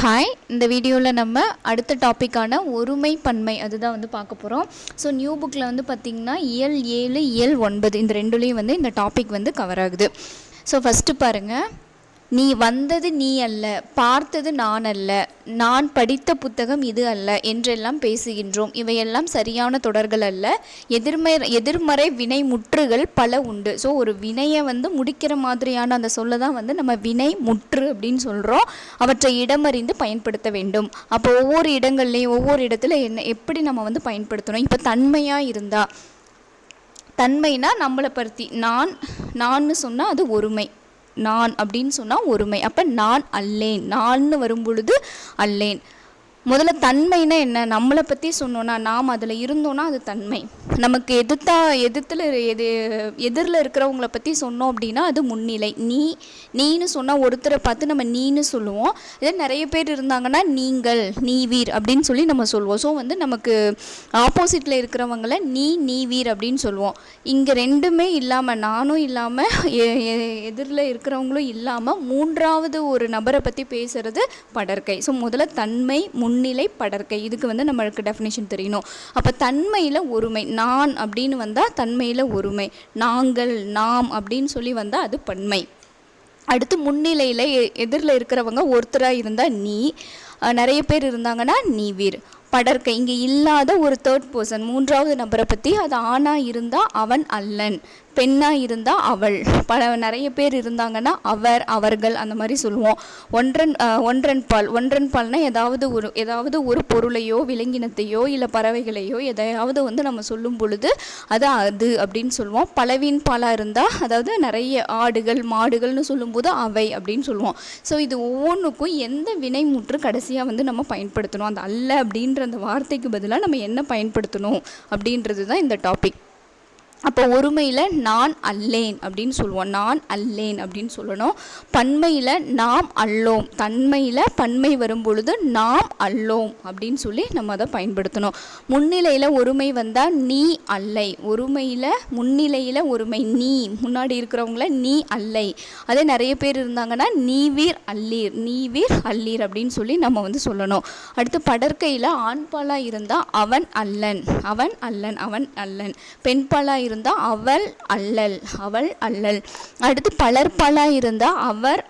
Hi, இந்த வீடியோவில் நம்ம அடுத்த டாப்பிக்கான ஒருமை பன்மை அதுதான் வந்து பார்க்க போகிறோம். ஸோ நியூ புக்கில் வந்து பார்த்திங்கன்னா இயல் 7 இயல் 9 இந்த ரெண்டுலேயும் வந்து இந்த டாபிக் வந்து கவர் ஆகுது. ஸோ ஃபஸ்ட்டு பாருங்கள், நீ வந்தது நீ அல்ல, பார்த்தது நான் அல்ல, நான் படித்த புத்தகம் இது அல்ல என்றெல்லாம் பேசுகின்றோம். இவையெல்லாம் சரியான தொடர்கள் அல்ல. எதிர்மறை வினை முற்றுகள் பல உண்டு. ஸோ ஒரு வினையை வந்து முடிக்கிற மாதிரியான அந்த சொல்ல தான் வந்து நம்ம வினை முற்று அப்படின்னு சொல்கிறோம். அவற்றை இடமறிந்து பயன்படுத்த வேண்டும். அப்போ ஒவ்வொரு இடங்கள்லையும் ஒவ்வொரு இடத்துல எப்படி நம்ம வந்து பயன்படுத்தணும். இப்போ தன்மையாக இருந்தால், தன்மைனா நம்மளை பற்றி நான் சொன்னால் அது ஒருமை, நான் அப்படின்னு சொன்னால் ஒருமை. அப்போ நான் அல்லேன், நான்னு வரும் பொழுது அல்லேன். முதல்ல தன்மைனா என்ன, நம்மளை பற்றி சொன்னோன்னா நாம் அதில் இருந்தோன்னா அது தன்மை. நமக்கு எதிரில் இருக்கிறவங்கள பற்றி சொன்னோம் அப்படின்னா அது முன்னிலை. நீன்னு சொன்னால் ஒருத்தரை பார்த்து நம்ம நீன்னு சொல்லுவோம். இதே நிறைய பேர் இருந்தாங்கன்னா நீங்கள், நீ வீர் அப்படின்னு சொல்லி நம்ம சொல்லுவோம். ஸோ வந்து நமக்கு ஆப்போசிட்டில் இருக்கிறவங்கள நீ வீர் அப்படின்னு சொல்லுவோம். இங்கே ரெண்டுமே இல்லாமல், நானும் இல்லாமல் எதிரில் இருக்கிறவங்களும் இல்லாமல் மூன்றாவது ஒரு நபரை பற்றி பேசுகிறது படர்க்கை. ஸோ முதல்ல தன்மை, முன்னிலை, படர்க்கை. இதுக்கு வந்து நம்மளுக்கு டெஃபினேஷன் தெரியணும். அப்போ தன்மையில் ஒருமை, நான் அப்படின்னு வந்தால் தன்மையில் ஒருமை, நாங்கள், நாம் அப்படின்னு சொல்லி வந்தால் அது பன்மை. அடுத்து முன்னிலையில் எதிரில் இருக்கிறவங்க ஒருத்தராக இருந்தால் நீ, நிறைய பேர் இருந்தாங்கன்னா நீ வீர். படர்க்கை இங்கே இல்லாத ஒரு தேர்ட் பர்சன், மூன்றாவது நபரை பற்றி, அது ஆணாக இருந்தால் அவன் அல்லன், பெண்ணாக இருந்தால் அவள், நிறைய பேர் இருந்தாங்கன்னா அவர், அவர்கள் அந்த மாதிரி சொல்லுவோம். ஒன்றன் பால்னா ஏதாவது ஒரு பொருளையோ விலங்கினத்தையோ இல்லை பறவைகளையோ எதையாவது வந்து நம்ம சொல்லும் பொழுது அது அப்படின்னு சொல்லுவோம். பலவின் பாலாக இருந்தால், அதாவது நிறைய ஆடுகள் மாடுகள்னு சொல்லும்போது அவை அப்படின்னு சொல்லுவோம். ஸோ இது ஒவ்வொன்றுக்கும் எந்த வினைமுற்று கடைசியாக வந்து நம்ம பயன்படுத்தணும், அந்த அல்ல அப்படின்ற அந்த வார்த்தைக்கு பதிலாக நம்ம என்ன பயன்படுத்தணும் அப்படின்றது தான் இந்த டாபிக். அப்போ ஒருமையில் நான் அல்லேன் அப்படின்னு சொல்லுவோம், நான் அல்லேன் அப்படின்னு சொல்லணும். பன்மையில் நாம் அல்லோம், தன்மையில் பன்மை வரும் பொழுது நாம் அல்லோம் அப்படின்னு சொல்லி நம்ம அதை பயன்படுத்தணும். முன்னிலையில் ஒருமை வந்தால் நீ அல்லை, ஒருமையில் முன்னிலையில் ஒருமை நீ, முன்னாடி இருக்கிறவங்கள நீ அல்லை. அதே நிறைய பேர் இருந்தாங்கன்னா நீ வீர் அல்லீர் அப்படின்னு சொல்லி நம்ம வந்து சொல்லணும். அடுத்து படற்கையில் ஆண்பாலாக இருந்தால் அவன் அல்லன், அவன் அல்லன். பெண்பாலாக இருந்தால் அவள் அல்லல். அடுத்து பலர்பாலாக இருந்தால் அவர்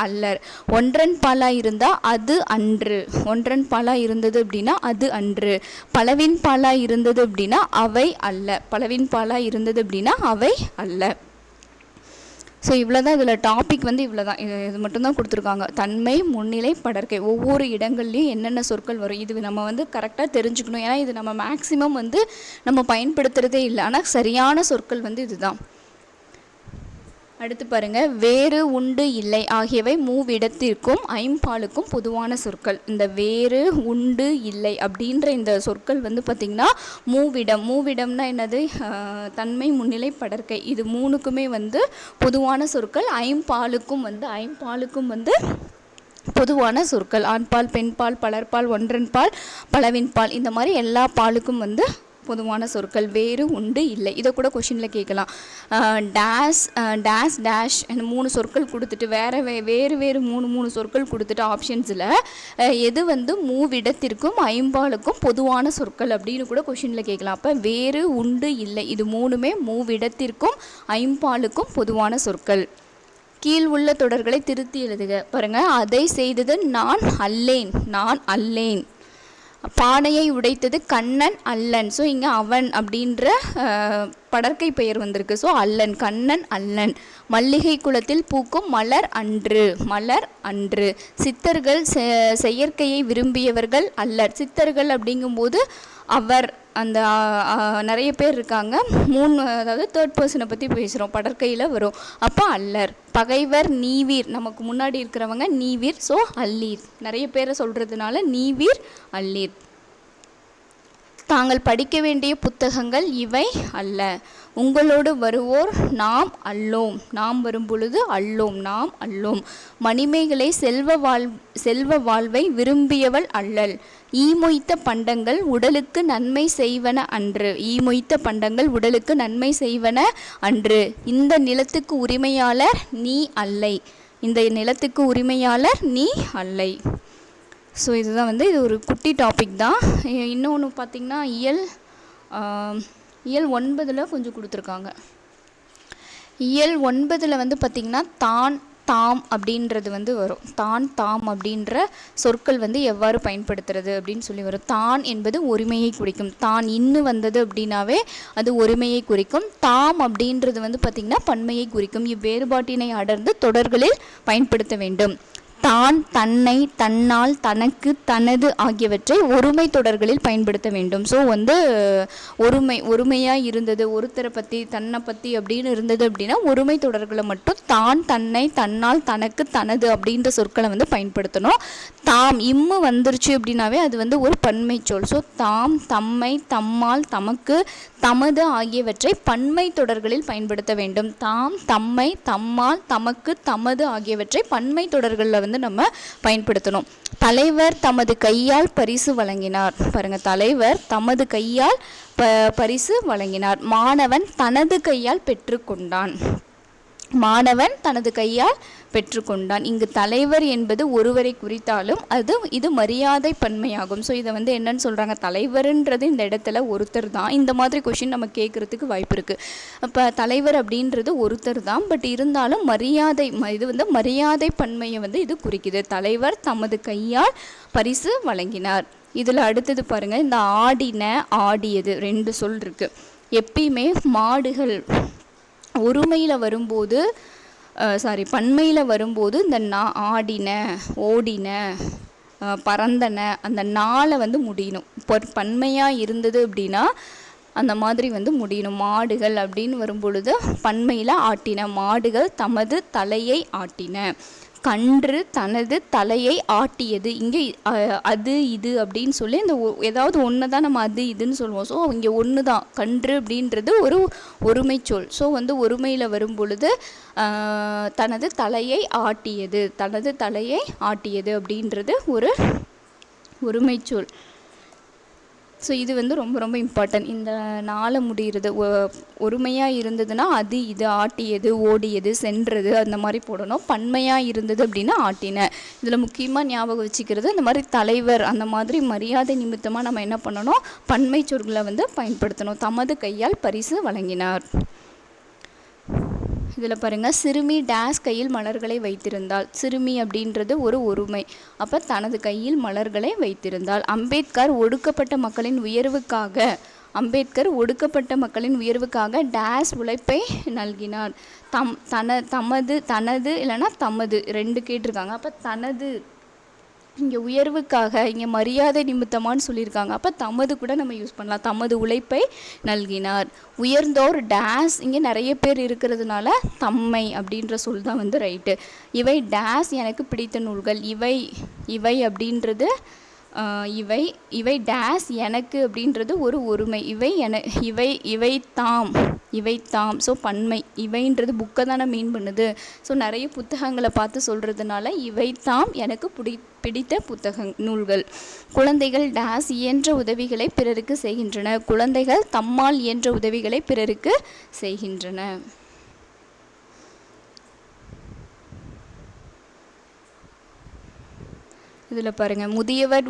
அல்லர். ஒன்றன் பாலாக இருந்தால் அது அன்று, ஒன்றன் பாலாக இருந்தது அப்படின்னா அது அன்று. பலவின் பாலாக இருந்தது அப்படின்னா அவை அல்ல. ஸோ இவ்வளோதான் இதில் டாபிக் வந்து இவ்வளோதான், இது மட்டும்தான் கொடுத்துருக்காங்க. தன்மை, முன்னிலை, படர்க்கை, ஒவ்வொரு இடங்கள்லையும் என்னென்ன சொற்கள் வரும் இது நம்ம வந்து கரெக்டாக தெரிஞ்சுக்கணும். ஏன்னா இது நம்ம மேக்ஸிமம் வந்து நம்ம பயன்படுத்துகிறதே இல்லை, ஆனால் சரியான சொற்கள் வந்து இதுதான். அடுத்து பாருங்கள், வேறு, உண்டு, இல்லை ஆகியவை மூவிடத்திற்கும் ஐம்பாலுக்கும் பொதுவான சொற்கள். இந்த வேறு, உண்டு, இல்லை அப்படின்ற இந்த சொற்கள் வந்து பார்த்திங்கன்னா மூவிடம்னா என்னது, தன்மை, முன்னிலை, படர்க்கை, இது மூணுக்குமே வந்து பொதுவான சொற்கள். ஐம்பாலுக்கும் வந்து பொதுவான சொற்கள். ஆண்பால், பெண்பால், பலர்பால், ஒன்றன்பால், பலவின்பால், இந்த மாதிரி எல்லா பாலுக்கும் வந்து பொதுவான சொற்கள். வேறு, உண்டு, இல்லை. இதை கூட கொஷினில் கேட்கலாம். டேஷ் அந்த 3 சொற்கள் கொடுத்துட்டு வேறு மூணு சொற்கள் கொடுத்துட்டு ஆப்ஷன்ஸில் எது வந்து மூவிடத்திற்கும் ஐம்பாலுக்கும் பொதுவான சொற்கள் அப்படின்னு கூட கொஷினில் கேட்கலாம். அப்போ வேறு, உண்டு, இல்லை இது மூணுமே மூவிடத்திற்கும் ஐம்பாலுக்கும் பொதுவான சொற்கள். கீழ் உள்ள தொடர்களை திருத்தி எழுதுக. பாருங்கள், அதை செய்தது நான் அல்லேன். பானையை உடைத்தது கண்ணன் அல்லன். ஸோ இங்கே அவன் அப்படின்ற படர்க்கை பெயர் வந்திருக்கு. ஸோ அல்லன், கண்ணன் அல்லன். மல்லிகை குளத்தில் பூக்கும் மலர் அன்று. சித்தர்கள் செயற்கையை விரும்பியவர்கள் அல்லர். சித்தர்கள் அப்படிங்கும்போது அவர், அந்த நிறைய பேர் இருக்காங்க, அதாவது தேர்ட் பர்சனை பற்றி பேசுகிறோம், படற்கையில் வரும். அப்போ அல்லர். பகைவர் நீவீர், நமக்கு முன்னாடி இருக்கிறவங்க நீவீர். ஸோ அல்லீர், நிறைய பேரை சொல்கிறதுனால நீவீர் அல்லீர். தாங்கள் படிக்க வேண்டிய புத்தகங்கள் இவை அல்ல. உங்களோடு வருவோர் நாம் அல்லோம், நாம் வரும் பொழுது அல்லோம், நாம் அல்லோம். மணிமேகலை செல்வ வாழ்வை விரும்பியவள் அல்லல். ஈமொய்த்த பண்டங்கள் உடலுக்கு நன்மை செய்வன அன்று. இந்த நிலத்துக்கு உரிமையாளர் நீ அல்லை. இந்த நிலத்துக்கு உரிமையாளர் நீ அல்லை. ஸோ இதுதான் வந்து இது ஒரு குட்டி டாபிக் தான். இன்னொன்று பார்த்திங்கன்னா இயல் 9 கொஞ்சம் கொடுத்துருக்காங்க. இயல் 9 வந்து பார்த்திங்கன்னா தான் தாம் அப்படின்றது வந்து வரும். தான் தாம் அப்படின்ற சொற்கள் வந்து எவ்வாறு பயன்படுத்துறது அப்படின்னு சொல்லி வரும். தான் என்பது ஒருமையை குறிக்கும். தான் இன்னு வந்தது அப்படின்னாவே அது ஒருமையை குறிக்கும். தாம் அப்படின்றது வந்து பார்த்திங்கன்னா பன்மையை குறிக்கும். இவ்வேறுபாட்டினை அடர்ந்து தொடர்களில் பயன்படுத்த வேண்டும். தான் தன்னை தன்னால் தனக்கு தனது ஆகியவற்றை ஒருமை தொடர்களில் பயன்படுத்த வேண்டும். ஸோ வந்து ஒருமையாக இருந்தது, ஒருத்தரை பற்றி தன்னை பற்றி அப்படின்னு இருந்தது அப்படின்னா ஒருமை தொடர்களை மட்டும் தான் தன்னை தன்னால் தனக்கு தனது அப்படின்ற சொற்களை வந்து பயன்படுத்தணும். தாம் இம்மு வந்துருச்சு அப்படின்னாவே அது வந்து ஒரு பன்மை சொல். ஸோ தாம் தம்மை தம்மால் தமக்கு தமது ஆகியவற்றை பன்மை தொடர்களில் பயன்படுத்த வேண்டும். தாம் தம்மை தம்மால் தமக்கு தமது ஆகியவற்றை பன்மை தொடர்களில் வந்து நம்ம பயன்படுத்தணும். தலைவர் தமது கையால் பரிசு வழங்கினார். பாருங்க, தலைவர் தமது கையால் பரிசு வழங்கினார். மாணவன் தனது கையால் பெற்றுக்கொண்டான். மாணவன் தனது கையால் பெற்றுக்கொண்டான். இங்கு தலைவர் என்பது ஒருவரை குறித்தாலும் இது மரியாதை பன்மையாகும். ஸோ இதை வந்து என்னன்னு சொல்கிறாங்க, தலைவர்ன்றது இந்த இடத்துல ஒருத்தர் தான். இந்த மாதிரி கொஷின் நம்ம கேட்குறதுக்கு வாய்ப்பு இருக்குது. அப்போ தலைவர் அப்படின்றது ஒருத்தர் தான், பட் இருந்தாலும் மரியாதை, இது வந்து மரியாதை பன்மையை வந்து இது குறிக்குது. தலைவர் தமது கையால் பரிசு வழங்கினார். இதில் அடுத்தது பாருங்கள், இந்த ஆடின ஆடியது 2 சொல் இருக்குது. எப்பயுமே மாடுகள் ஒருமையில் வரும்போது பன்மையில் வரும்போது இந்த ஆடின ஓடின பறந்தன அந்த நாளை வந்து முடியணும். இப்போ பன்மையாக இருந்தது அப்படின்னா அந்த மாதிரி வந்து முடியணும். மாடுகள் அப்படின்னு வரும்பொழுது பன்மையில் ஆட்டின. மாடுகள் தமது தலையை ஆட்டின. கன்று தனது தலையை ஆட்டியது. இங்கே அது இது அப்படின்னு சொல்லி இந்த ஏதாவது ஒன்று தான் நம்ம அது இதுன்னு சொல்லுவோம். ஸோ இங்கே ஒன்று தான். கன்று அப்படின்றது ஒரு ஒருமை சொல். ஸோ வந்து ஒருமையில் வரும் பொழுது தனது தலையை ஆட்டியது, தனது தலையை ஆட்டியது அப்படின்றது ஒரு ஒருமை சொல். ஸோ இது வந்து ரொம்ப ரொம்ப இம்பார்ட்டன்ட். இந்த நாளை முடிகிறது ஒருமையாக இருந்ததுன்னா அது இது ஆட்டியது ஓடியது சென்றது அந்த மாதிரி போடணும். பன்மையாக இருந்தது அப்படின்னா ஆட்டின. இதில் முக்கியமாக ஞாபகம் வச்சுக்கிறது இந்த மாதிரி தலைவர் அந்த மாதிரி மரியாதை நிமித்தமாக நம்ம என்ன பண்ணணும், பன்மை சொற்களை வந்து பயன்படுத்தணும். தமது கையால் பரிசு வழங்கினார். இதில் பாருங்கள், சிறுமி டேஸ் கையில் மலர்களை வைத்திருந்தாள். சிறுமி அப்படின்றது ஒரு ஒருமை. அப்போ தனது கையில் மலர்களை வைத்திருந்தாள். அம்பேத்கர் ஒடுக்கப்பட்ட மக்களின் உயர்வுக்காக டேஸ் உழைப்பை நல்கினார். தனது இல்லைன்னா தமது 2 கேட்டிருக்காங்க. அப்போ தனது இங்கே உயர்வுக்காக, இங்கே மரியாதை நிமித்தமானு சொல்லியிருக்காங்க. அப்போ தமது கூட நம்ம யூஸ் பண்ணலாம். தமது உழைப்பை நல்கினார். உயர்ந்தோர் டேஸ், இங்கே நிறைய பேர் இருக்கிறதுனால தம்மை அப்படின்ற சொல் தான் வந்து ரைட்டு. இவை டேஸ் எனக்கு பிடித்த நூல்கள். இவை அப்படின்றது இவை டேஸ் எனக்கு அப்படின்றது ஒரு ஒருமை. இவை தாம் ஸோ பன்மை. இவைன்றது புக்கை தானே மீன் பண்ணுது. ஸோ நிறைய புத்தகங்களை பார்த்து சொல்கிறதுனால இவை தாம் எனக்கு பிடித்த நூல்கள். குழந்தைகள் டேஸ் இயன்ற உதவிகளை பிறருக்கு செய்கின்றன. குழந்தைகள் தம்மால் இயன்ற உதவிகளை பிறருக்கு செய்கின்றன. இதில் பாருங்கள், முதியவர்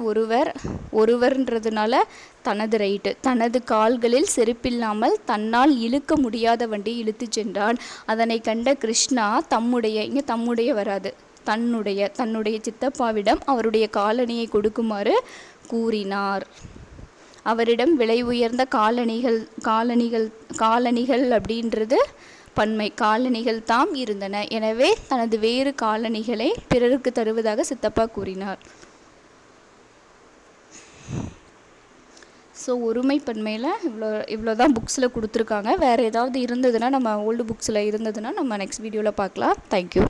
ஒருவர்ன்றதுனால தனது ரைட்டு. தனது கால்களில் செருப்பில்லாமல் தன்னால் இழுக்க முடியாத வண்டி இழுத்து சென்றான். அதனை கண்ட கிருஷ்ணா தம்முடைய வராது, தன்னுடைய சித்தப்பாவிடம் அவருடைய காலணியை கொடுக்குமாறு கூறினார். அவரிடம் விலை உயர்ந்த காலணிகள் அப்படின்றது பன்மை. காலணிகள் தாம் இருந்தன. எனவே தனது வேறு காலணிகளை பிறருக்கு தருவதாக சித்தப்பா கூறினார். ஸோ ஒருமை பன்மையில் இவ்வளோ தான் புக்ஸில் கொடுத்துருக்காங்க. வேறு ஏதாவது இருந்ததுன்னா நம்ம ஓல்டு புக்ஸில் இருந்ததுன்னா நம்ம நெக்ஸ்ட் வீடியோவில் பார்க்கலாம். தேங்க்யூ.